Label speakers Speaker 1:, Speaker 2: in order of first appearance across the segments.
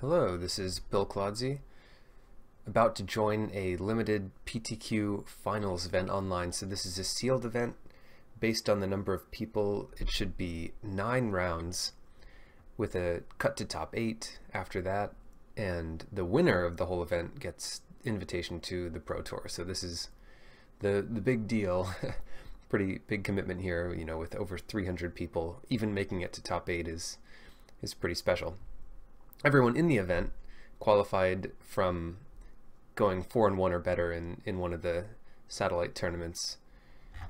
Speaker 1: Hello, this is Bill Claudsey, about to join a limited PTQ finals event online. So this is a sealed event based on the number of people. It should be 9 rounds with a cut to top 8 after that, and the winner of the whole event gets invitation to the Pro Tour. So this is the big deal. Pretty big commitment here, you know, with over 300 people. Even making it to top 8 is pretty special. Everyone in the event qualified from going 4-1 or better in one of the satellite tournaments.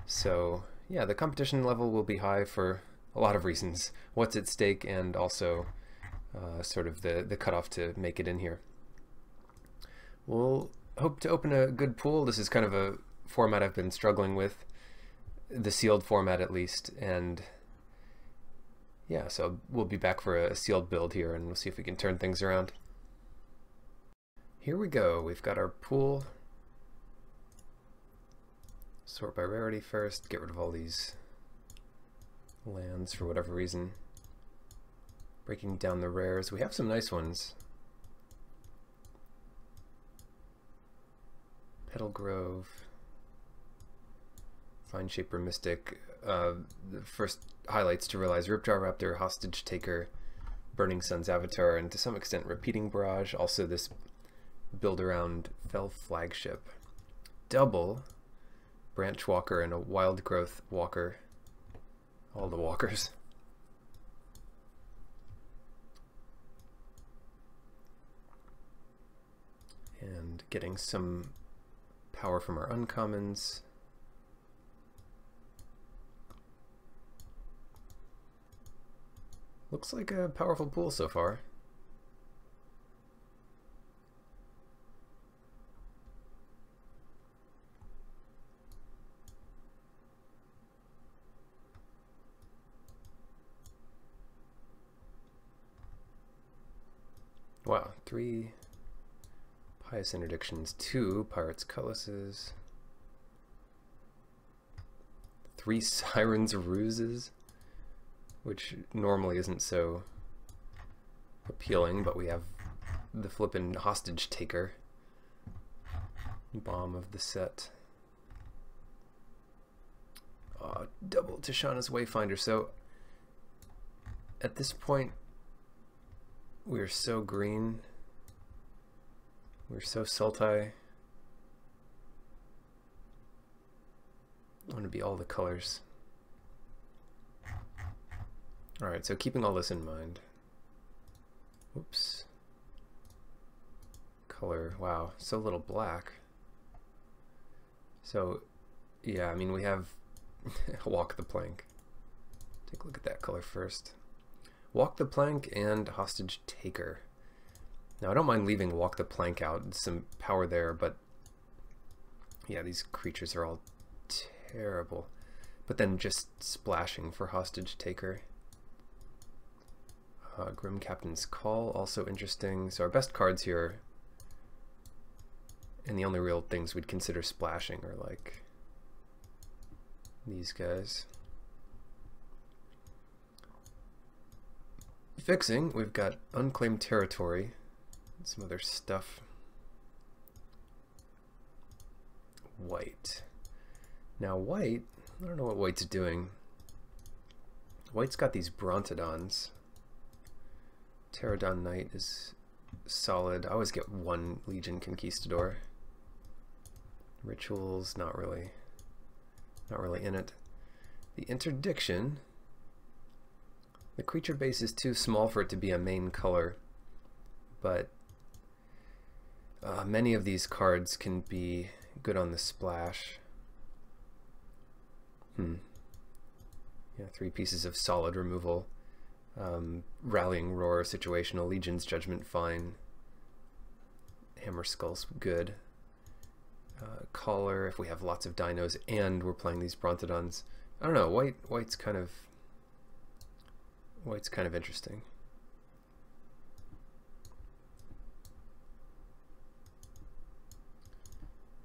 Speaker 1: So yeah, the competition level will be high for a lot of reasons. What's at stake, and also sort of the cutoff to make it in here. We'll hope to open a good pool. This is kind of a format I've been struggling with, the sealed format at least, and yeah, so we'll be back for a sealed build here, and we'll see if we can turn things around. Here we go. We've got our pool. Sort by rarity first. Get rid of all these lands for whatever reason. Breaking down the rares. We have some nice ones. Petal Grove. Fine Shaper Mystic. The first highlights to realize: Ripjaw Raptor, Hostage Taker, Burning Sun's Avatar, and to some extent Repeating Barrage. Also this build around Fell Flagship. Double Branch Walker and a Wild Growth Walker. All the walkers. And getting some power from our uncommons. Looks like a powerful pool so far. Wow, 3 Pious Interdictions, 2 Pirates Cullises, 3 Sirens Ruses, which normally isn't so appealing, but we have the flippin' Hostage Taker, bomb of the set. Double Tishana's Wayfinder. So at this point, we're so green, we're so sultai. I want to be all the colors. Alright, so keeping all this in mind. Oops. Color, wow, so little black. So, yeah, I mean, we have Walk the Plank. Take a look at that color first. Walk the Plank and Hostage Taker. Now, I don't mind leaving Walk the Plank out, some power there, but yeah, these creatures are all terrible. But then just splashing for Hostage Taker. Grim Captain's Call, also interesting. So our best cards here, and the only real things we'd consider splashing, are like these guys. Fixing, we've got Unclaimed Territory and some other stuff. White. Now white, I don't know what white's doing. White's got these Brontodons. Pterodon Knight is solid. I always get 1 Legion Conquistador. Rituals, not really in it. The Interdiction, the creature base is too small for it to be a main color, but many of these cards can be good on the splash. Yeah, 3 pieces of solid removal. Rallying Roar, situational. Legion's Judgment, fine. Hammer Skull's good. Collar, if we have lots of dinos and we're playing these Brontodons. I don't know, white's kind of interesting.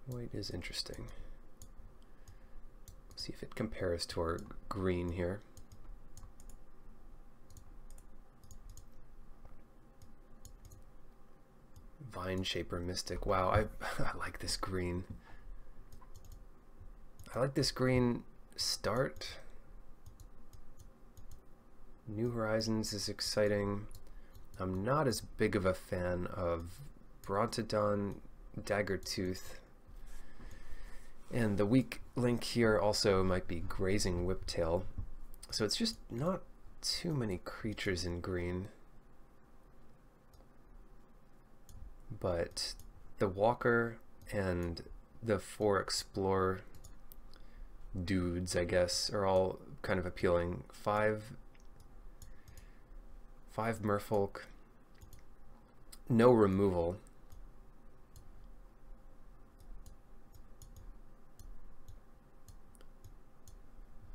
Speaker 1: White is interesting. See if it compares to our green here. Vine Shaper Mystic. Wow, I like this green. I like this green start. New Horizons is exciting. I'm not as big of a fan of Brontodon, Daggertooth. And the weak link here also might be Grazing Whiptail. So it's just not too many creatures in green. But the Walker and the 4 Explorer dudes, I guess, are all kind of appealing. 5 Merfolk, no removal.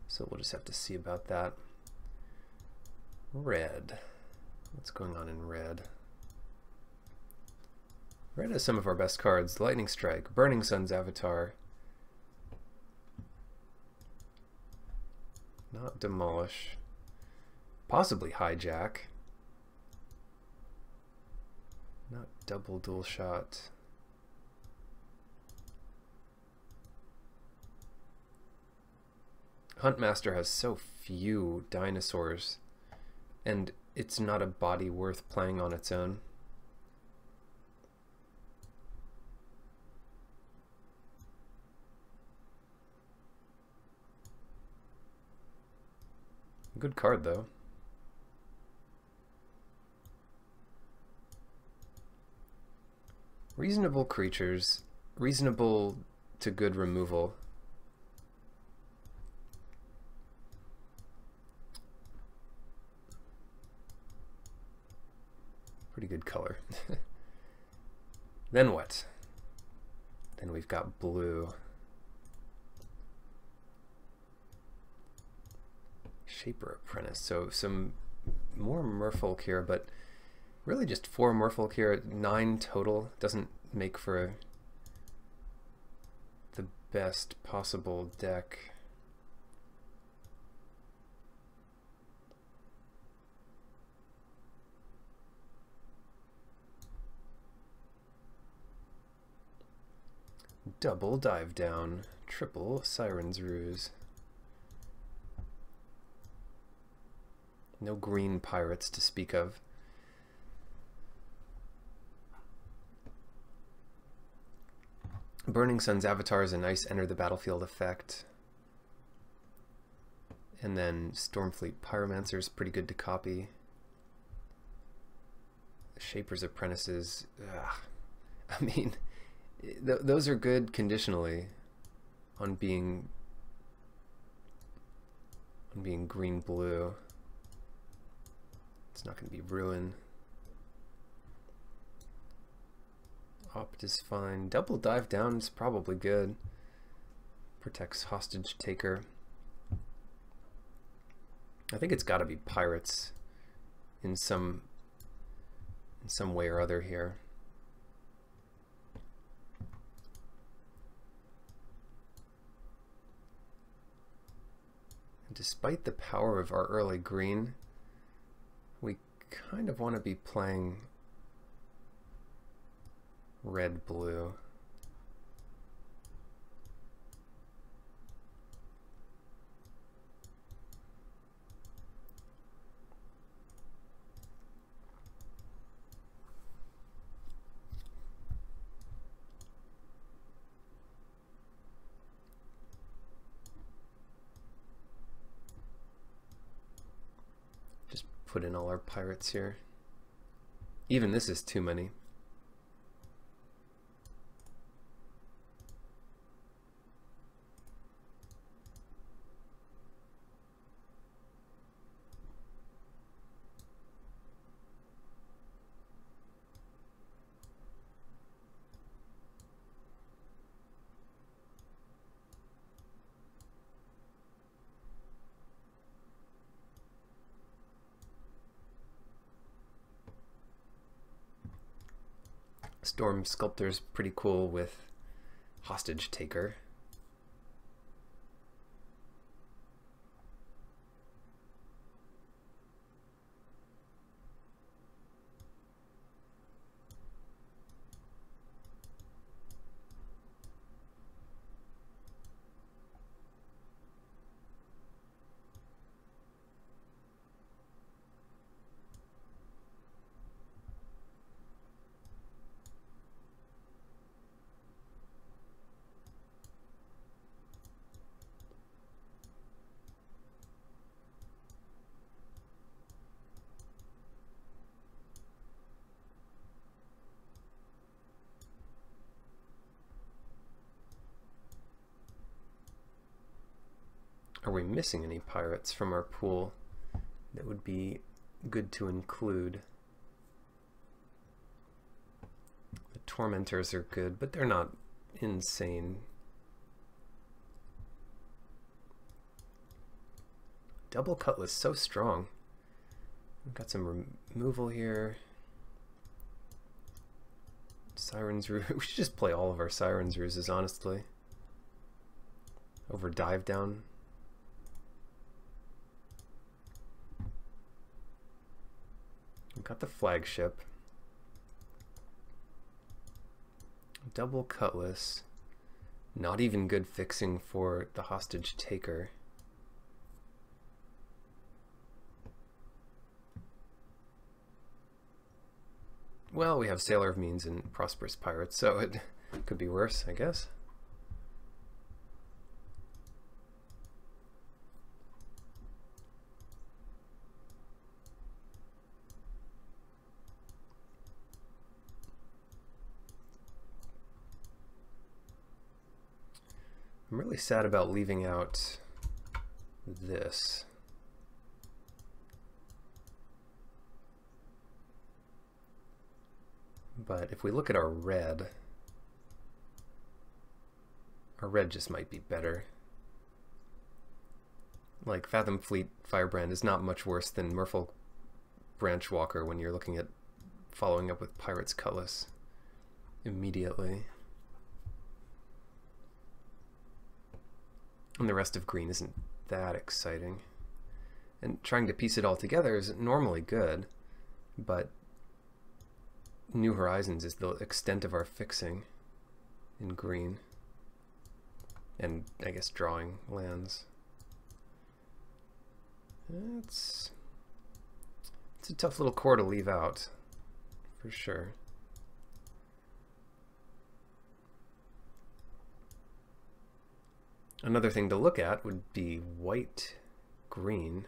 Speaker 1: So we'll just have to see about that. Red. What's going on in red? Red has some of our best cards. Lightning Strike, Burning Sun's Avatar. Not Demolish. Possibly Hijack. Not Double Dual Shot. Huntmaster has so few dinosaurs, and it's not a body worth playing on its own. Good card, though. Reasonable creatures, reasonable to good removal. Pretty good color. Then what? Then we've got blue. Shaper Apprentice. So some more Merfolk here, but really just 4 Merfolk here. 9 total. Doesn't make for the best possible deck. Double Dive Down, triple Siren's Ruse. No green pirates to speak of. Burning Sun's Avatar is a nice enter the battlefield effect. And then Stormfleet Pyromancer is pretty good to copy. Shaper's Apprentices, I mean, those are good conditionally on being green-blue. It's not going to be Ruin. Opt is fine. Double Dive Down is probably good. Protects Hostage Taker. I think it's got to be Pirates in some way or other here. And despite the power of our early green, we kind of want to be playing red-blue. Just put in all our pirates here. Even this is too many. Storm Sculptor's pretty cool with Hostage Taker. are we missing any pirates from our pool that would be good to include? The tormentors are good, but they're not insane. Double cutlass, so strong. We've got some removal here. Siren's Ruse. We should just play all of our Siren's Ruses, honestly. Over Dive Down. We've got the flagship. Double cutlass. Not even good fixing for the hostage taker. Well, we have Sailor of Means and Prosperous Pirates, so it could be worse, I guess. I'm really sad about leaving out this. But if we look at our red just might be better. Like Fathom Fleet Firebrand is not much worse than Merfolk Branchwalker when you're looking at following up with Pirate's Cutlass immediately. And the rest of green isn't that exciting. And trying to piece it all together is normally good, but New Horizons is the extent of our fixing in green. And I guess drawing lands. It's a tough little core to leave out, for sure. Another thing to look at would be white, green.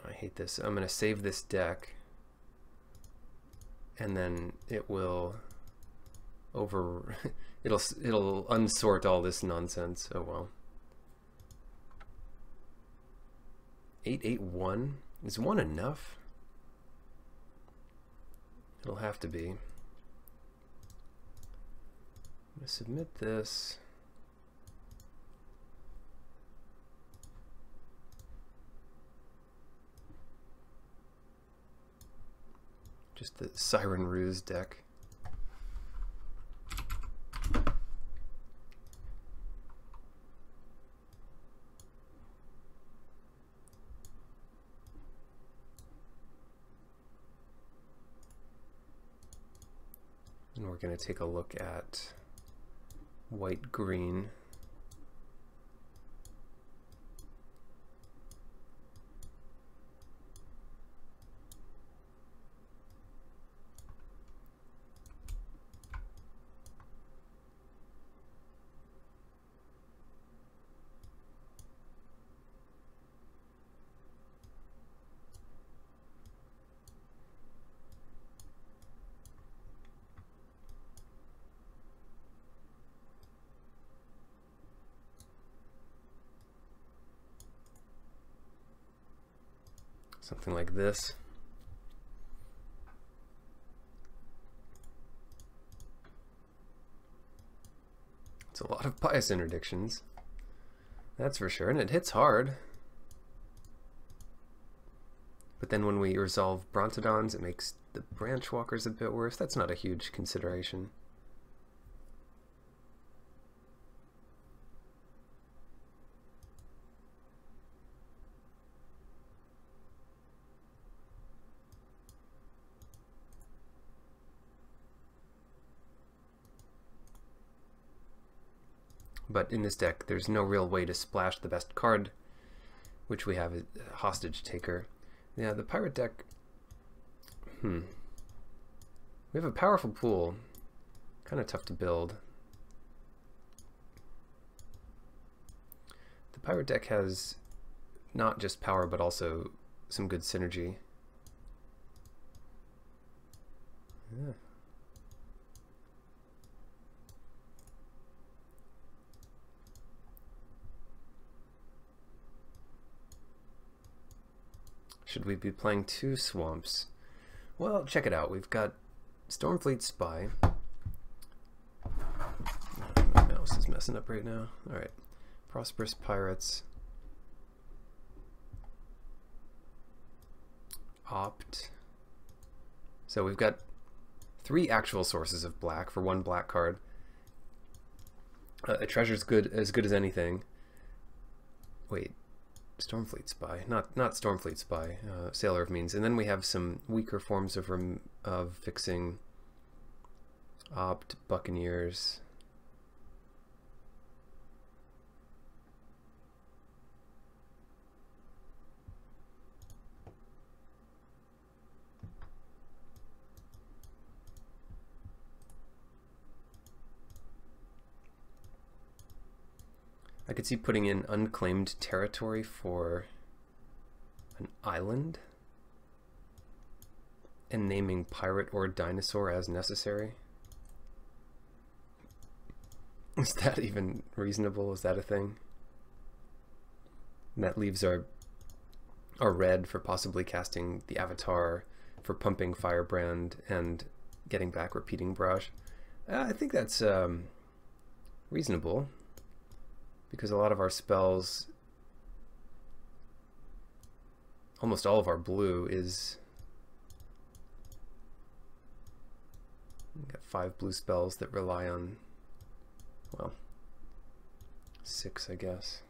Speaker 1: I hate this. I'm going to save this deck, and then it will it'll unsort all this nonsense. Oh well. 881? Is 1 enough? It'll have to be. I'm going to submit this. Just the Siren Ruse deck. And we're going to take a look at white-green. Something like this. It's a lot of Pious Interdictions, that's for sure, and it hits hard. But then when we resolve Brontodons, it makes the Branchwalkers a bit worse. That's not a huge consideration. But in this deck, there's no real way to splash the best card, which we have a Hostage Taker. Yeah, the Pirate deck, we have a powerful pool, kind of tough to build. The Pirate deck has not just power, but also some good synergy. Yeah. Should we be playing 2 swamps? Well, check it out. We've got Stormfleet Spy. My mouse is messing up right now. Alright. Prosperous Pirates. Opt. So we've got 3 actual sources of black for 1 black card. A treasure's as good as anything. Wait. Stormfleet Spy, not Stormfleet Spy, Sailor of Means, and then we have some weaker forms of fixing. Opt, Buccaneers. I could see putting in unclaimed territory for an island and naming pirate or dinosaur as necessary. Is that even reasonable? Is that a thing? And that leaves our red for possibly casting the Avatar, for pumping Firebrand and getting back Repeating Barrage. I think that's reasonable. Because a lot of our spells, almost all of our blue is, we've got 5 blue spells that rely on, well, 6 I guess.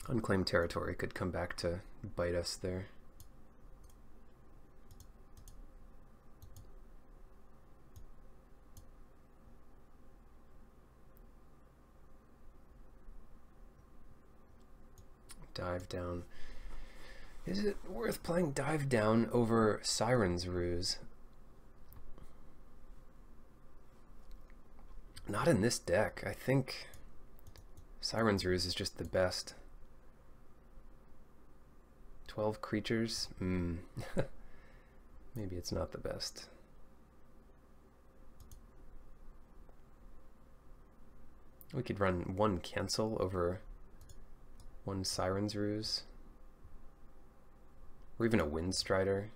Speaker 1: Unclaimed territory could come back to bite us there. Dive Down. Is it worth playing Dive Down over Siren's Ruse? Not in this deck. I think Siren's Ruse is just the best. 12 creatures? Maybe it's not the best. We could run 1 cancel over 1 Siren's Ruse, or even a Windstrider.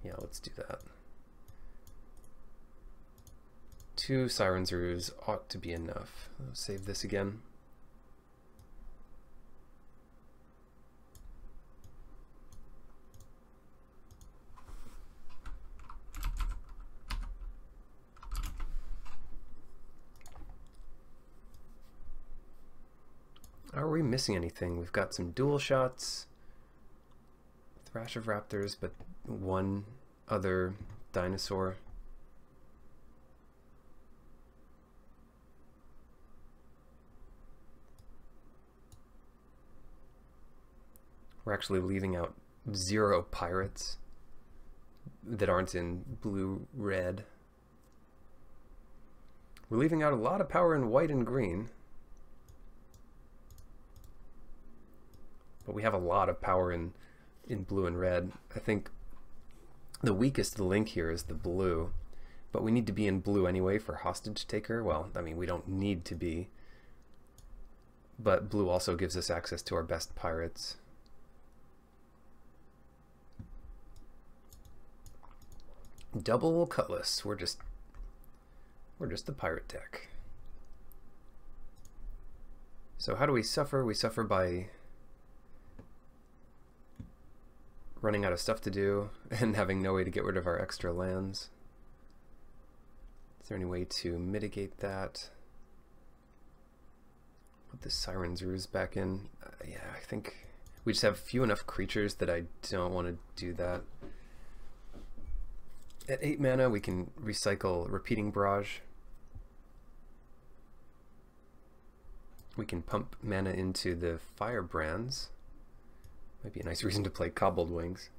Speaker 1: Yeah, let's do that. 2 Siren's Ruse ought to be enough. I'll save this again. Are we missing anything? We've got some dual shots, Thrash of Raptors, but 1 other dinosaur. We're actually leaving out 0 pirates that aren't in blue-red. We're leaving out a lot of power in white and green. But we have a lot of power in blue and red. I think the weakest link here is the blue, but we need to be in blue anyway for Hostage Taker. Well, I mean, we don't need to be, but blue also gives us access to our best pirates. Double Cutlass. We're just the pirate deck. So how do we suffer? We suffer by running out of stuff to do and having no way to get rid of our extra lands. Is there any way to mitigate that? Put the Siren's Ruse back in. Yeah, I think we just have few enough creatures that I don't want to do that. At 8 mana, we can recycle Repeating Barrage. We can pump mana into the Firebrands. Might be a nice reason to play Cobbled Wings.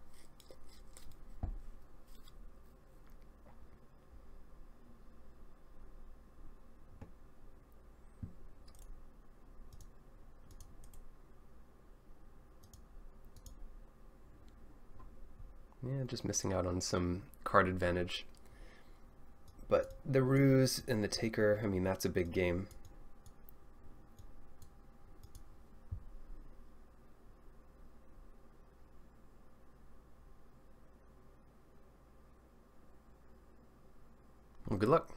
Speaker 1: Yeah, just missing out on some card advantage. But the ruse and the taker, I mean, that's a big game. Well, good luck.